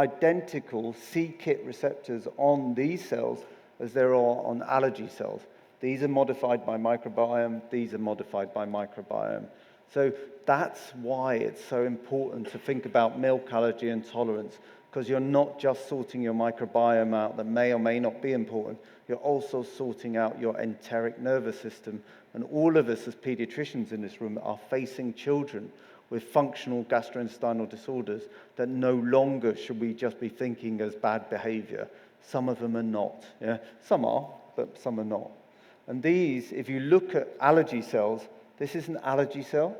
identical c-KIT receptors on these cells as there are on allergy cells. These are modified by microbiome, these are modified by microbiome. So that's why it's so important to think about milk allergy and tolerance, because you're not just sorting your microbiome out that may or may not be important, you're also sorting out your enteric nervous system. And all of us as pediatricians in this room are facing children with functional gastrointestinal disorders that no longer should we just be thinking as bad behavior. Some of them are not. Yeah? Some are, but some are not. And these, if you look at allergy cells, this is an allergy cell.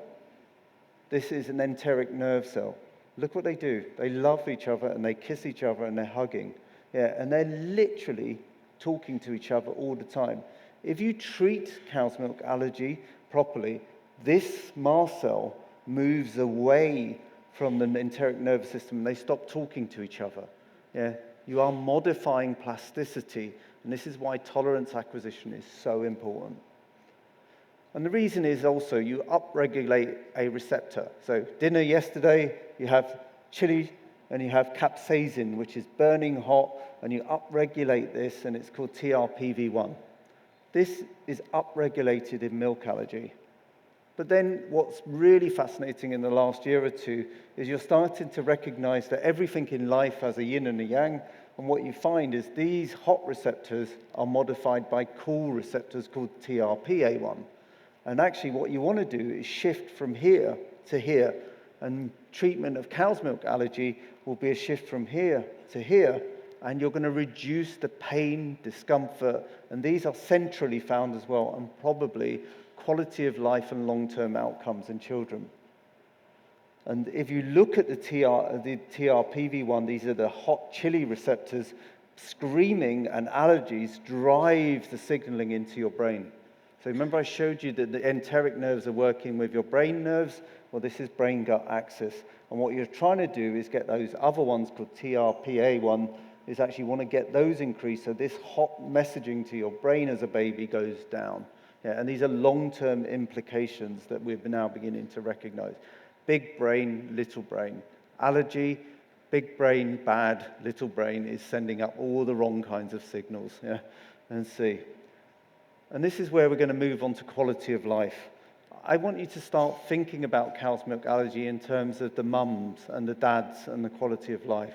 This is an enteric nerve cell. Look what they do. They love each other and they kiss each other and they're hugging. Yeah, and they're literally talking to each other all the time. If you treat cow's milk allergy properly, this mast cell moves away from the enteric nervous system and they stop talking to each other. Yeah, you are modifying plasticity, and this is why tolerance acquisition is so important. And the reason is also you upregulate a receptor. So dinner yesterday, you have chili and you have capsaicin, which is burning hot, and you upregulate this, and it's called TRPV1. This is upregulated in milk allergy. But then what's really fascinating in the last year or two is you're starting to recognize that everything in life has a yin and a yang, and what you find is these hot receptors are modified by cool receptors called TRPA1. And actually what you want to do is shift from here to here, and treatment of cow's milk allergy will be a shift from here to here, and you're going to reduce the pain, discomfort, and these are centrally found as well, and probably quality of life and long-term outcomes in children. And if you look at the TRPV1, these are the hot chili receptors, screaming and allergies drive the signaling into your brain. So remember I showed you that the enteric nerves are working with your brain nerves? Well, this is brain-gut axis. And what you're trying to do is get those other ones called TRPA1, is actually want to get those increased so this hot messaging to your brain as a baby goes down. Yeah, and these are long-term implications that we're now beginning to recognize. Big brain, little brain. Allergy, big brain, bad, little brain is sending up all the wrong kinds of signals. Yeah, and see. And this is where we're going to move on to quality of life. I want you to start thinking about cow's milk allergy in terms of the mums and the dads and the quality of life.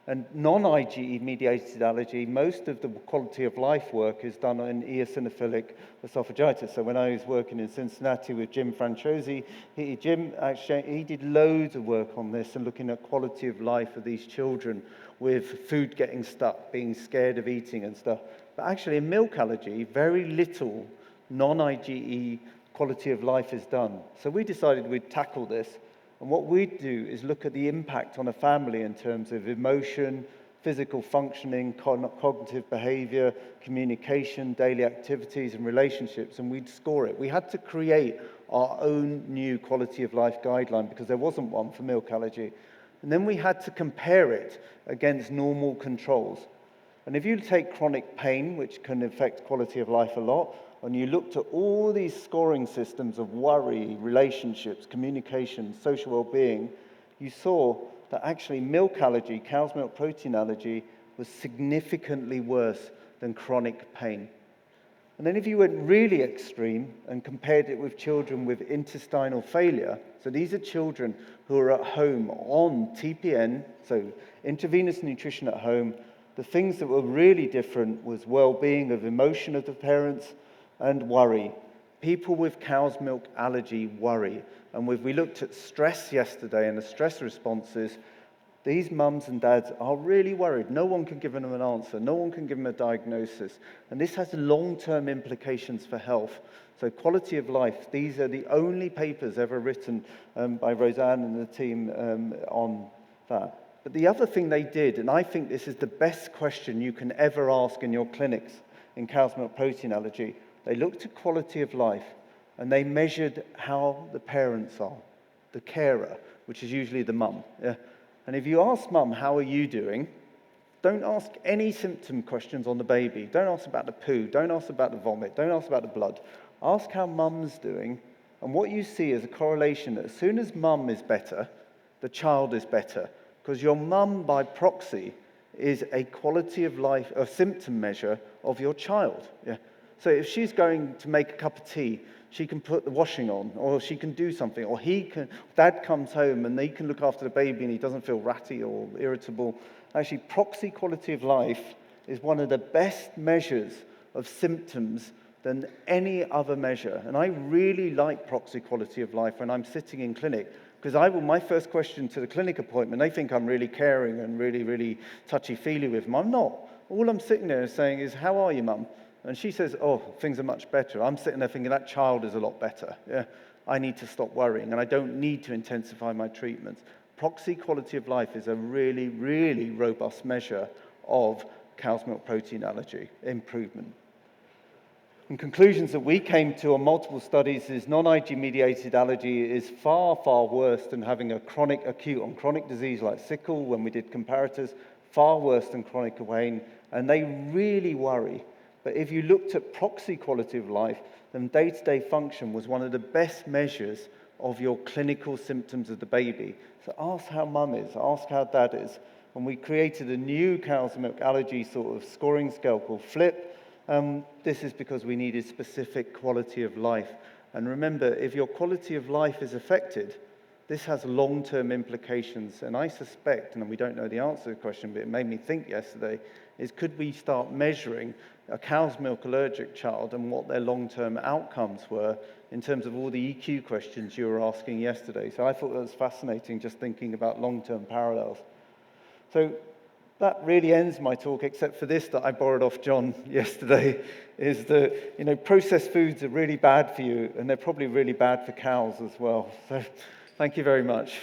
And non-IgE mediated allergy, most of the quality of life work is done in eosinophilic esophagitis. So when I was working in Cincinnati with Jim Franciosi, Jim did loads of work on this and looking at quality of life of these children with food getting stuck, being scared of eating and stuff. But actually in milk allergy, very little non-IgE quality of life is done. So we decided we'd tackle this. And what we'd do is look at the impact on a family in terms of emotion, physical functioning, cognitive behavior, communication, daily activities, and relationships, and we'd score it. We had to create our own new quality of life guideline because there wasn't one for milk allergy. And then we had to compare it against normal controls. And if you take chronic pain, which can affect quality of life a lot, and you looked at all these scoring systems of worry, relationships, communication, social well-being, you saw that actually milk allergy, cow's milk protein allergy, was significantly worse than chronic pain. And then if you went really extreme and compared it with children with intestinal failure, so these are children who are at home on TPN, so intravenous nutrition at home, the things that were really different was well-being of emotion of the parents, and worry. People with cow's milk allergy worry. And we looked at stress yesterday and the stress responses. These mums and dads are really worried. No one can give them an answer. No one can give them a diagnosis. And this has long-term implications for health. So quality of life, these are the only papers ever written by Roseanne and the team on that. But the other thing they did, and I think this is the best question you can ever ask in your clinics in cow's milk protein allergy, they looked at quality of life, and they measured how the parents are, the carer, which is usually the mum. Yeah? And if you ask mum, how are you doing? Don't ask any symptom questions on the baby. Don't ask about the poo. Don't ask about the vomit. Don't ask about the blood. Ask how mum's doing. And what you see is a correlation that as soon as mum is better, the child is better. because your mum, by proxy, is a quality of life, a symptom measure of your child. Yeah. So if she's going to make a cup of tea, she can put the washing on, or she can do something, or dad comes home and he can look after the baby and he doesn't feel ratty or irritable. Actually, proxy quality of life is one of the best measures of symptoms than any other measure. And I really like proxy quality of life when I'm sitting in clinic, because my first question to the clinic appointment, they think I'm really caring and really, really touchy-feely with them. I'm not. All I'm sitting there saying is, how are you, Mum? And she says, oh, things are much better. I'm sitting there thinking, that child is a lot better. Yeah, I need to stop worrying, and I don't need to intensify my treatments. Proxy quality of life is a really, really robust measure of cow's milk protein allergy improvement. And conclusions that we came to on multiple studies is non-IG mediated allergy is far, far worse than having a acute on chronic disease like sickle when we did comparators, far worse than chronic pain, and they really worry. But if you looked at proxy quality of life, then day-to-day function was one of the best measures of your clinical symptoms of the baby. So ask how mum is, ask how dad is. And we created a new cow's milk allergy sort of scoring scale called FLIP. This is because we needed specific quality of life. And remember, if your quality of life is affected, this has long-term implications. And I suspect, and we don't know the answer to the question, but it made me think yesterday, is could we start measuring a cow's milk allergic child and what their long-term outcomes were in terms of all the EQ questions you were asking yesterday. So I thought that was fascinating, just thinking about long-term parallels. So that really ends my talk, except for this that I borrowed off John yesterday, is that, processed foods are really bad for you, and they're probably really bad for cows as well. So thank you very much.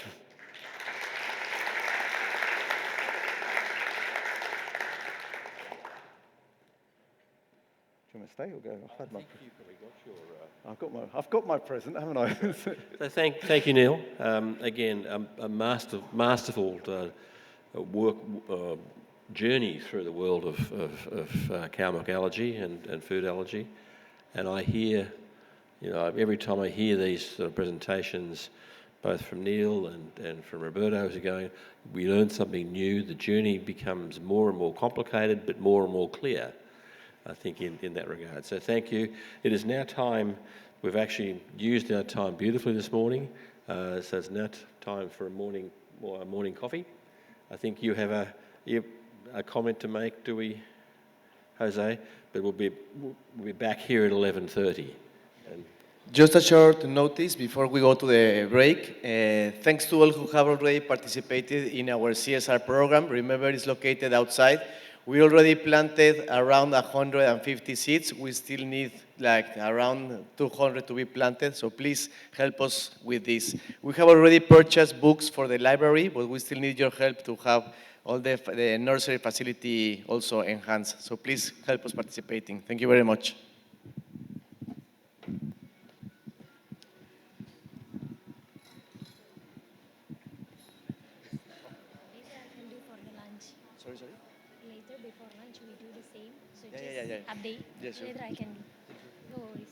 Do you want to stay or go? I've got my present, haven't I? So thank you, Neil. Again, a masterful work journey through the world of cow milk allergy and food allergy. And I hear, every time I hear these sort of presentations, both from Neil and from Roberto, who's going, we learn something new. The journey becomes more and more complicated, but more and more clear, I think, in that regard. So thank you. It is now time. We've actually used our time beautifully this morning. So it's now time for a morning coffee. I think you have a comment to make, do we, Jose? But we'll be back here at 11:30. Just a short notice before we go to the break. Thanks to all who have already participated in our CSR program. Remember, it's located outside. We already planted around 150 seeds. We still need around 200 to be planted, so please help us with this. We have already purchased books for the library, but we still need your help to have all the nursery facility also enhanced. So please help us participating. Thank you very much. Sorry? Later, before lunch, we do the same. So Yeah. update. Yes, sure. Later I can do. No worries.